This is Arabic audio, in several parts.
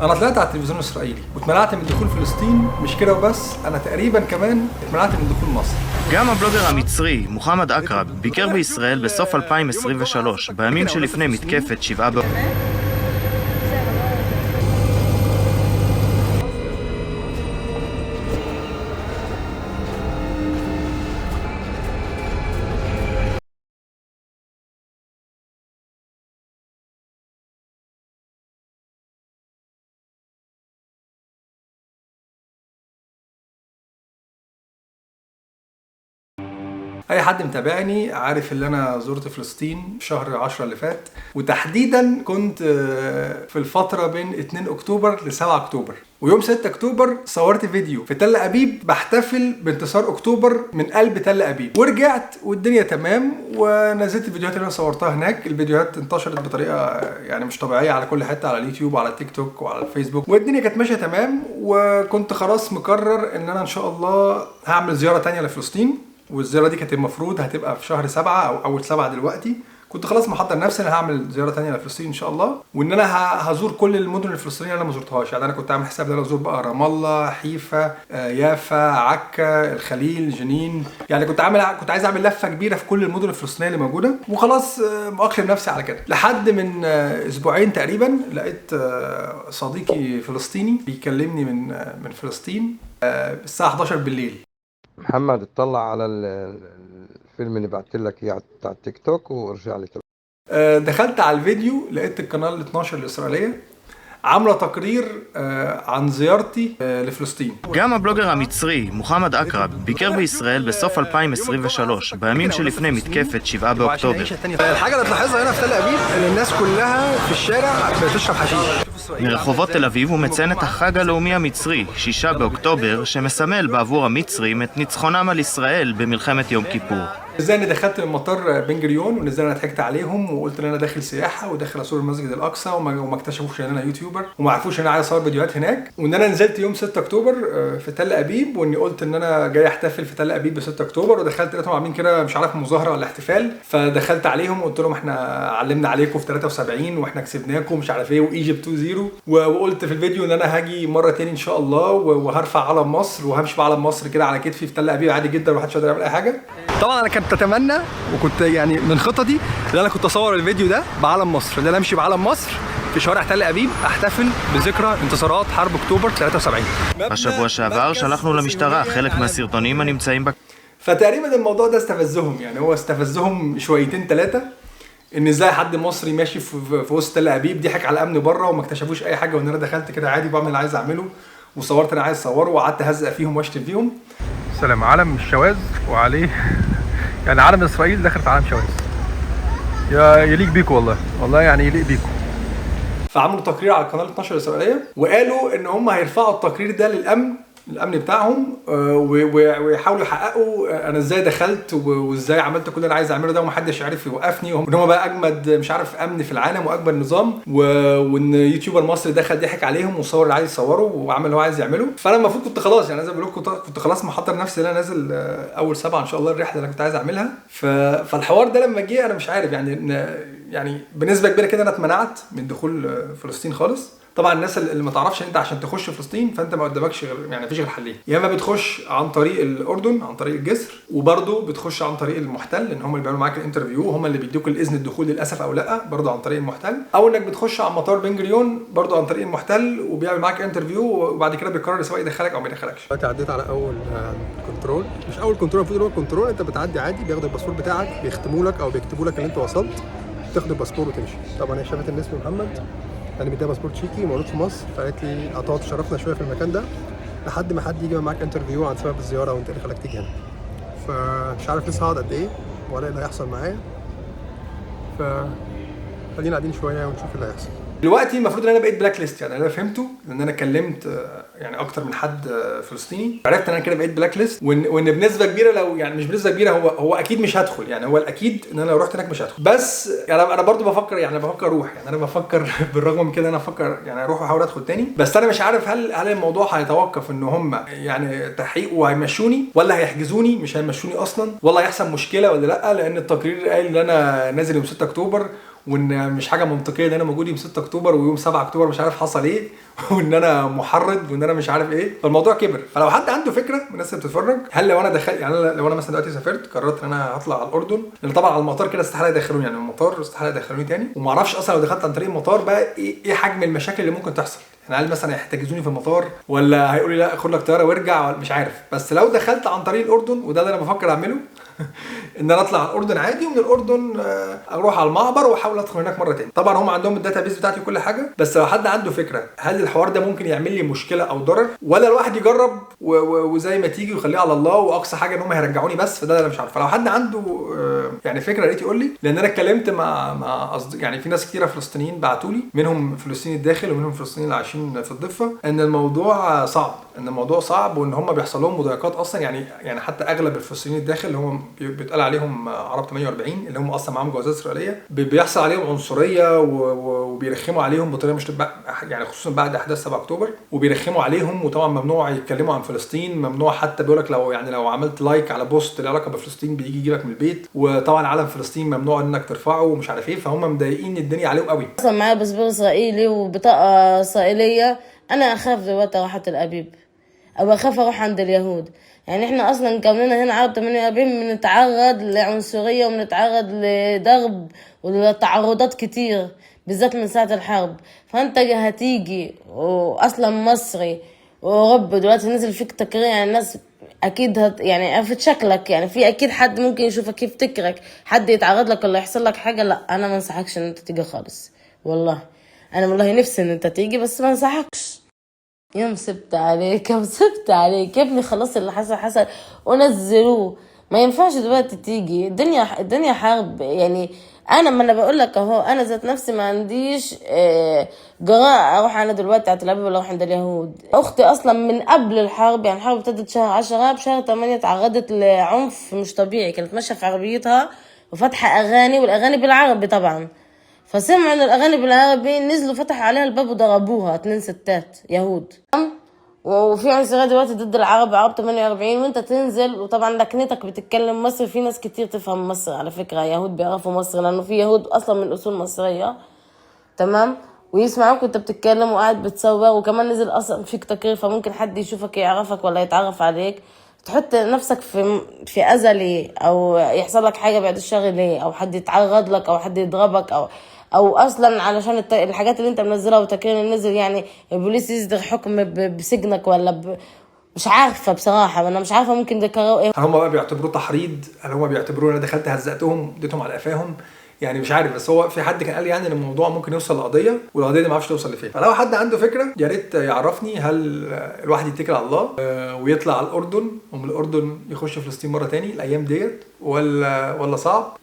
انا طلعت على التلفزيون الاسرائيلي واتمنعت من دخول فلسطين، مش كده وبس، انا تقريبا كمان اتمنعت من דחול מصر. גם הבלוגר המצרי, מוחמד אקרב, ביקר בישראל בסוף 2023, בימים שלפני מתקפת 7 באוקטובר. اي حد متابعني عارف ان انا زرت فلسطين في شهر 10 اللي فات، وتحديدا كنت في الفتره بين 2 اكتوبر ل 7 اكتوبر. ويوم 6 اكتوبر صورت فيديو في تل ابيب بحتفل بانتصار اكتوبر من قلب تل ابيب، ورجعت والدنيا تمام، ونزلت الفيديوهات اللي انا صورتها هناك. الفيديوهات انتشرت بطريقه يعني مش طبيعيه على كل حته، على اليوتيوب وعلى التيك توك وعلى الفيسبوك، والدنيا كانت ماشيه تمام. وكنت خلاص مقرر ان انا ان شاء الله هعمل زياره تانية لفلسطين، والزياره دي كانت المفروض هتبقى في شهر 7 او اول 7 دلوقتي. كنت خلاص محضر نفسي ان انا هعمل زياره تانية لفلسطين ان شاء الله، وان انا هزور كل المدن الفلسطينيه اللي انا ما زرتهاش. يعني انا كنت عامل حساب ان انا ازور بقى رام الله، حيفا، يافا، عكا، الخليل، جنين. يعني كنت عايز اعمل لفه كبيره في كل المدن الفلسطينيه اللي موجوده، وخلاص مؤقلم نفسي على كده. لحد من اسبوعين تقريبا لقيت صديقي فلسطيني بيكلمني من فلسطين الساعه 11 بالليل. محمد، اطلع على الفيلم اللي بعت لك اياه بتاع التيك توك وارجع لي. دخلت على الفيديو لقيت القناه 12 الاسرائيليه عامله تقرير عن زيارتي لفلسطين. גם הבלוגר המצרי, מוחמד אקרב, ביקר בישראל בסוף 2023, בימים שלפני מתקפת 7 באוקטובר. الحاجه اللي تلاحظها هنا في تل ابيب ان الناس كلها في الشارع بتشرب حشيش. מרחובות תל אביב הוא מציין את החג הלאומי המצרי, 6 באוקטובר, שמסמל בעבור המצרים את ניצחונם על ישראל במלחמת יום כיפור. ازاي انا دخلت من مطار بن جريون، وازاي انا ضحكت عليهم وقلت ان انا داخل سياحه وداخل ازور المسجد الاقصى، وما اكتشفوش ان انا يوتيوبر وما عرفوش ان انا عايز اصور فيديوهات هناك، وان انا نزلت يوم 6 اكتوبر في تل ابيب، واني قلت ان انا جاي احتفل في تل ابيب ب 6 اكتوبر. ودخلت لقيتهم عاملين كده مش عارف مظاهره ولا احتفال، فدخلت عليهم وقلت لهم احنا علمنا عليكم في 73 واحنا كسبناكم مش عارف ايه، وايجيبت 2-0. وقلت في الفيديو ان انا هاجي مره تاني ان شاء الله، وهرفع علم مصر وهمشي بعلم مصر كده على كتفي في تل ابيب عادي جدا، ومحدش يقدر يعمل اي حاجه. طبعا انا كنت اتمنى وكنت يعني من خططي ان انا كنت اصور الفيديو ده بعلم مصر، ان انا امشي بعلم مصر في شوارع تل ابيب احتفل بذكرى انتصارات حرب اكتوبر 73. בשבוע שעבר שלחנו למשטרה חלק מהסרטונים הנמצאים فتقريبا الموضوع ده استفزهم، يعني هو استفزهم شويتين ثلاثه، ان ازاي حد مصري ماشي في وسط تل ابيب ضحك على الامن بره وما اكتشفوش اي حاجه، وان انا دخلت كده عادي بعمل اللي عايز اعمله وصورت اللي عايز اصوره، وقعدت اهزق فيهم واشتم فيهم. سلام. علم الشواذ وعليه يعني علم اسرائيل دخل في عالم شواذ. يليق بيكم والله يعني يليق بيكم. فعملوا تقرير على القناه 12 الاسرائيليه، وقالوا ان هم هيرفعوا التقرير ده للامن بتاعهم، ويحاولوا يحققوا انا ازاي دخلت وازاي عملت كل اللي انا عايز اعمله ده ومحدش عارف يوقفني، وان هم بقى اجمد مش عارف امن في العالم واكبر نظام، وان يوتيوبر مصري دخل ضحك عليهم وصور اللي عايز يصوره وعمل اللي هو عايز يعمله. فانا المفروض كنت خلاص يعني زي ما بقول لكم كنت خلاص محضر نفسي ان انا نازل اول 7 ان شاء الله الرحله اللي انا كنت عايز اعملها. فالحوار ده لما جه انا مش عارف يعني بنسبه كبيره كده انا اتمنعت من دخول فلسطين خالص. طبعا الناس اللي ما تعرفش ان انت عشان تخش فلسطين فانت ما قدامكش غير يعني مفيش غير حلين، يا اما بتخش عن طريق الاردن عن طريق الجسر، وبرده بتخش عن طريق المحتل لان هم اللي بيعملوا معاك الانترفيو، هم اللي بيدوك الاذن الدخول للاسف او لا برده عن طريق المحتل، او انك بتخش عن مطار بن جريون برده عن طريق المحتل وبيعمل معاك انترفيو، وبعد كده بيقرر سواء يدخلك او ما يدخلكش. دلوقتي عديت على اول كنترول، مش اول كنترول، المفروض هو كنترول انت بتعدي عادي، بياخدوا الباسبور بتاعك بيختموا لك او بيكتبوا لك ان انت وصلت، تاخد الباسبور وتمشي. طبعا هي شافت ان اسمي محمد، انا مديها باسبور تشيكي مولود في مصر، فقالت لي هتقعد تشرفنا شويه في المكان ده لحد ما حد يجي معاك انترفيو عن سبب الزياره وانت اللي خلاك تيجي هنا. فمش عارف لسه هقعد قد ايه ولا ايه اللي هيحصل معايا، فخلينا قاعدين شويه ونشوف اللي هيحصل. دلوقتي المفروض ان انا بقيت بلاك ليست، يعني انا فهمته لان انا كلمت يعني اكتر من حد فلسطيني، عرفت ان انا كده بقيت بلاك ليست، وان بنسبه كبيره لو يعني مش بنسبه كبيره هو اكيد مش هدخل، يعني هو الاكيد ان انا لو رحت هناك مش هدخل. بس يعني انا برضو بفكر اروح، يعني انا بفكر بالرغم من كده انا بفكر يعني اروح واحاول ادخل تاني، بس انا مش عارف هل الموضوع هيتوقف ان هم يعني تحقيق وهيمشوني ولا هيحجزوني مش هيمشوني اصلا، ولا هيحصل مشكله ولا لا، لان التقرير قال ان انا نازل يوم 6 اكتوبر وان مش حاجه منطقيه ان انا موجود يوم 6 اكتوبر ويوم 7 اكتوبر مش عارف حصل ايه وان انا محرض وان انا مش عارف ايه، فالموضوع كبر. فلو حد عنده فكره من الناس اللي بتتفرج، هل لو انا دخلت يعني لو انا مثلا دلوقتي سافرت قررت ان انا هطلع على الاردن، لان طبعا على المطار كده استحاله يدخلوني، يعني المطار استحاله يدخلوني تاني، وما اعرفش اصلا لو دخلت عن طريق المطار بقى ايه حجم المشاكل اللي ممكن تحصل. يعني هل مثلا هيحتجزوني في المطار، ولا هيقولوا لي لا خد لك طياره وارجع، ولا مش عارف. بس لو دخلت عن طريق الاردن، وده اللي انا بفكر اعمله ان انا اطلع على الاردن عادي، ومن الاردن اروح على المعبر واحاول ادخل هناك مره تاني. طبعا هم عندهم الداتابيس بتاعتي وكل حاجه، بس لو حد عنده فكره هل الحوار ده ممكن يعمل لي مشكله او ضرر، ولا الواحد يجرب وزي ما تيجي ويخليها على الله، واقصى حاجه ان هم هيرجعوني بس. فده انا مش عارف. فلو حد عنده يعني فكره يا ريت يقول لي، لان انا اتكلمت مع يعني في ناس كتيره فلسطينيين بعتوا لي، منهم فلسطيني الداخل ومنهم فلسطينيين اللي عايشين في الضفه، ان الموضوع صعب وان هم بيحصل لهم مضايقات اصلا. يعني حتى اغلب الفلسطينيين الداخل اللي هم بيتقال عليهم عرب 48 اللي هم اصلا معاهم جوازات اسرائيليه، بيحصل عليهم عنصريه وبيرخموا عليهم بطريقه مش يعني خصوصا بعد احداث 7 اكتوبر، وبيرخموا عليهم. وطبعا ممنوع يتكلموا عن فلسطين، ممنوع حتى بيقول لك لو عملت لايك على بوست له علاقه بفلسطين بيجي يجيبك من البيت، وطبعا علم فلسطين ممنوع انك ترفعه ومش عارف ايه. فهم مضايقين الدنيا عليهم قوي. اصلا معايا باسبور اسرائيلي وبطاقه اسرائيليه، انا اخاف دلوقتي اروح تل ابيب او اخاف اروح عند اليهود. يعني احنا اصلا كوننا هنا عرب 48 بنتعرض لعنصريه وبنتعرض لضرب ولتعرضات كتير، بالذات من ساعه الحرب. فانت هتيجي واصلا مصري واوروبا دلوقتي نزل فيك تكرير، يعني الناس اكيد يعني عرفت شكلك، يعني في اكيد حد ممكن يشوفك يفتكرك، حد يتعرض لك ولا يحصل لك حاجه. لا انا ما انصحكش ان انت تيجي خالص، والله انا والله نفسي ان انت تيجي، بس ما انصحكش. يوم سبت عليك يا ابني، خلاص اللي حصل ونزلوه. ما ينفعش دلوقتي تيجي، الدنيا حرب. يعني ما انا بقول لك اهو، انا ذات نفسي ما عنديش جراء اروح انا دلوقتي على تل ابيب ولا اروح عند اليهود. اختي اصلا من قبل الحرب، يعني الحرب ابتدت شهر 10، بشهر 8 تعرضت لعنف مش طبيعي. كانت ماشيه في عربيتها وفتحه اغاني، والاغاني بالعربي طبعا، فسمعوا ان الاغاني بالعربي، نزلوا فتحوا عليها الباب وضربوها 2 ستات يهود. وفي عنصريه دلوقتي ضد العرب، عرب 48، وانت تنزل وطبعا لكنتك بتتكلم مصري. في ناس كتير تفهم مصر على فكره، يهود بيعرفوا مصر، لانه في يهود اصلا من اصول مصريه، تمام، ويسمعوك وانت بتتكلم وقاعد بتصور. وكمان نزل اصلا فيك تكرير، فممكن حد يشوفك يعرفك ولا يتعرف عليك، تحط نفسك في اذى ليه، او يحصل لك حاجه بعد الشر ليه، او حد يتعرض لك، او حد يضربك، او اصلا علشان الحاجات اللي انت منزلها وتكرير النزل. يعني البوليس يصدر حكم بسجنك ولا مش عارفه بصراحه، انا مش عارفه ممكن ذكروا ايه. هل هم بقى بيعتبروه تحريض؟ هل هم بيعتبروه انا دخلت هزقتهم اديتهم على قفاهم؟ يعني مش عارف. بس هو في حد كان قال لي يعني ان الموضوع ممكن يوصل لقضيه، والقضيه دي ما اعرفش توصل لفين. فلو حد عنده فكره يا ريت يعرفني، هل الواحد يتكل على الله ويطلع على الاردن، ومن الاردن يخش فلسطين مره تاني الايام ديت، ولا صعب؟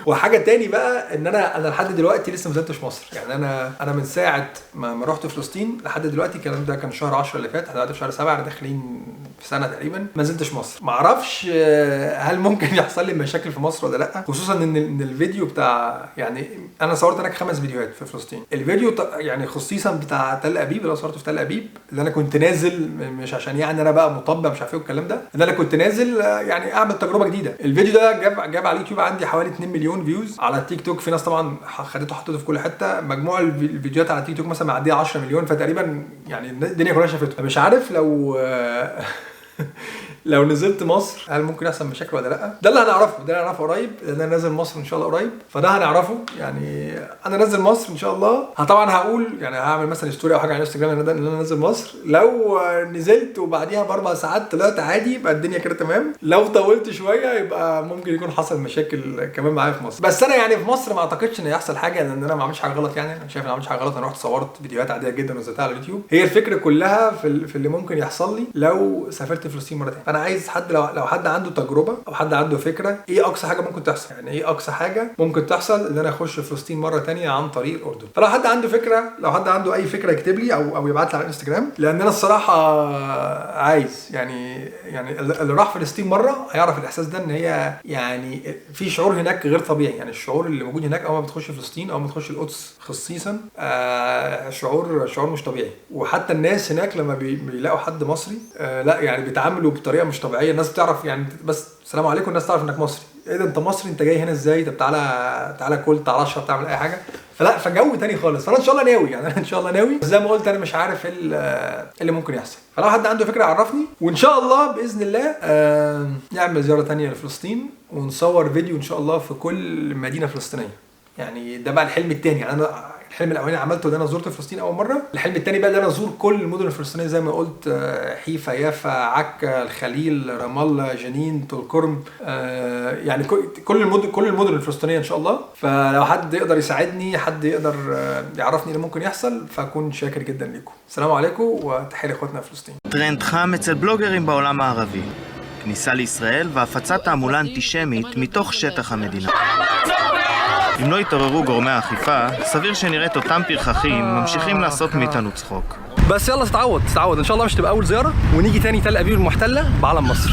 وحاجه تاني بقى، ان انا لحد دلوقتي لسه ما نزلتش مصر. يعني انا من ساعه ما رحت فلسطين لحد دلوقتي، الكلام ده كان شهر 10 اللي فات، احنا دلوقتي في شهر 7، احنا داخلين في سنه تقريبا، ما نزلتش مصر. ما اعرفش هل ممكن يحصل لي مشاكل في مصر ولا لا، خصوصا ان الفيديو بتاع، يعني انا صورت هناك 5 فيديوهات في فلسطين. الفيديو يعني خصيصا بتاع تل ابيب اللي انا صورته في تل ابيب، اللي انا كنت نازل مش عشان يعني انا بقى مطبع مش عارف ايه والكلام ده، اللي انا كنت نازل يعني اعمل تجربه جديده. الفيديو ده جاب على اليوتيوب عندي حوالي 2 مليون فيوز. على التيك توك في ناس طبعا خدته حطته في كل حته، مجموع الفيديوهات على التيك توك مثلا معديه 10 مليون، فتقريبا يعني الدنيا كلها شافته. مش عارف لو نزلت مصر هل ممكن يحصل مشاكل ولا لا. ده اللي هنعرفه قريب، لان انا نازل مصر ان شاء الله قريب، فده هنعرفه. يعني انا نازل مصر ان شاء الله. طبعا هقول يعني هعمل مثلا ستوري او حاجه على انستجرام ان انا نازل مصر. لو نزلت وبعديها ب4 ساعات طلعت عادي، يبقى الدنيا كده تمام. لو طولت شويه يبقى ممكن يكون حصل مشاكل كمان معايا في مصر. بس انا يعني في مصر ما اعتقدش ان يحصل حاجه، لان انا ما عملتش حاجه غلط. يعني انا شايف ان ما عملتش حاجه غلط، انا رحت صورت فيديوهات عاديه جدا ونزلتها على اليوتيوب. هي الفكره كلها في اللي ممكن يحصل لي لو سافرت فلسطين مره ثانيه. انا عايز حد لو حد عنده تجربه او حد عنده فكره، ايه اقصى حاجه ممكن تحصل. يعني ايه اقصى حاجه ممكن تحصل ان انا اخش فلسطين مره ثانيه عن طريق الاردن. فلو حد عنده فكره، لو حد عنده اي فكره يكتب لي او يبعت لي على الانستجرام، لان انا الصراحه عايز يعني اللي راح فلسطين مره هيعرف الاحساس ده، ان هي يعني في شعور هناك غير طبيعي. يعني الشعور اللي موجود هناك اول ما بتخش فلسطين او ما تخش القدس خصيصا، شعور مش طبيعي. وحتى الناس هناك لما بيلاقوا حد مصري لا يعني بيتعاملوا بطريقه مش طبيعيه. الناس بتعرف يعني بس السلام عليكم، الناس تعرف انك مصري. ايه ده انت مصري؟ انت جاي هنا ازاي؟ طب تعالى كل، تعالى اشرب، تعمل اي حاجه. فلا فجو تاني خالص. فانا ان شاء الله ناوي، يعني انا ان شاء الله ناوي، بس زي ما قلت انا مش عارف ايه اللي ممكن يحصل. فلو حد عنده فكره عرفني، وان شاء الله باذن الله نعمل زياره تانية لفلسطين ونصور فيديو ان شاء الله في كل مدينه فلسطينيه. يعني ده بقى الحلم التاني. يعني انا الحلم الاولاني عملته ده انا زرت فلسطين اول مره، الحلم الثاني بقى ده انا ازور كل المدن الفلسطينيه زي ما قلت، حيفا، يافا، عكا، الخليل، رام الله، جنين، طول كرم، يعني كل المدن الفلسطينيه ان شاء الله. فلو حد يقدر يساعدني، حد يقدر يعرفني اللي ممكن يحصل، فاكون شاكر جدا لكم. السلام عليكم وتحيه לאخواتنا פלסטין. טרנד חם אצל בלוגרים בעולם הערבי. כניסה לישראל והפצת תעמולה אנטישמית מתוך שטח המדינה. אם לא יתעוררו גורמי האכיפה, סביר שנראה את אותם פרחחים ממשיכים לעשות מאיתנו צחוק. بس يلا تتعود ان شاء الله مش تبقى اول زياره، ونيجي تاني تل ابيب المحتله بعلم مصر.